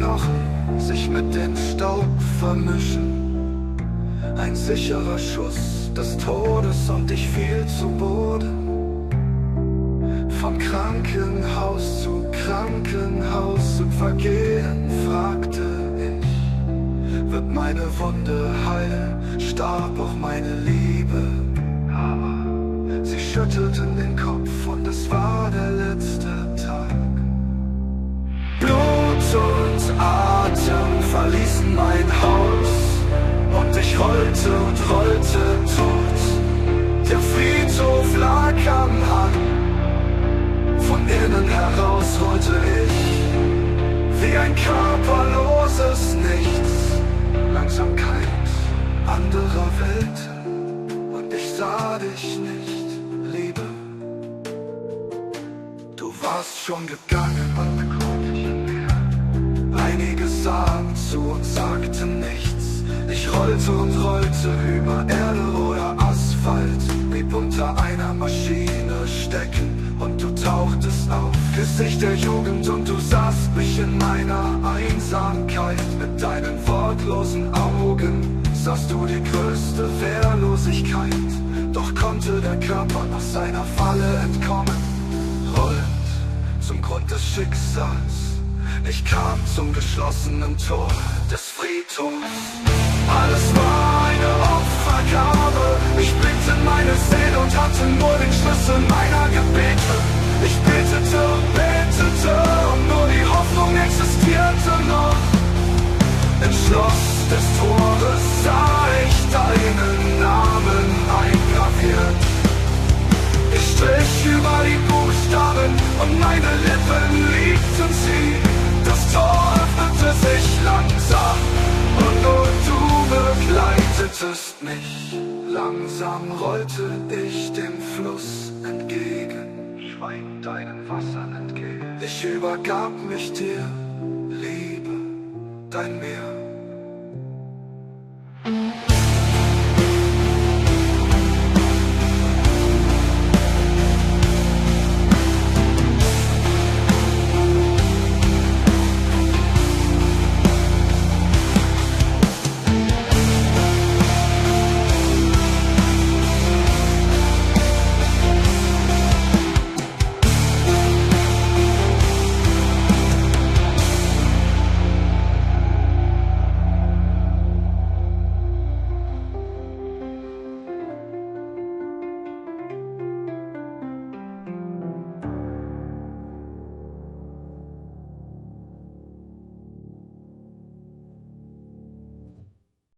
Knochen sich mit dem Staub vermischen. Ein sicherer Schuss des Todes und ich fiel zu Boden. Von Krankenhaus zu Krankenhaus im Vergehen fragte ich, wird meine Wunde heilen, starb auch meine Liebe. Aber sie schüttelten den Kopf und es war der letzte Tag. Blut und Atem verließen mein Haus und ich rollte und rollte tot. Der Friedhof lag am Hang. Von innen heraus rollte ich wie ein körperloses Nichts. Langsamkeit anderer Welten und ich sah dich nicht, Liebe. Du warst schon gegangen und konnte ich mehr. Einige sahen zu und sagten nichts. Ich rollte und rollte über Erde oder Asphalt, blieb unter einer Maschine stecken. Und du tauchtest auf, Gesicht der Jugend, und du sahst mich in meiner Einsamkeit. Mit deinen wortlosen Augen sahst du die größte Wehrlosigkeit. Doch konnte der Körper nach seiner Falle entkommen, rollend zum Grund des Schicksals. Ich kam zum geschlossenen Tor des Friedhofs. Alles war eine Opfergabe. Ich blickte in meine Seele und hatte nur den Schlüssel meiner Gebete. Ich betete und betete und nur die Hoffnung existierte noch. Im Schloss des Tores sah ich deinen Namen eingraviert. Ich strich über die Buchstaben und meine Lippen liebten sie. Das Tor öffnete sich langsam und nur du begleitetest mich. Langsam rollte ich dem Fluss entgegen, schweigend deinen Wassern entgegen. Ich übergab mich dir, Liebe, dein Meer.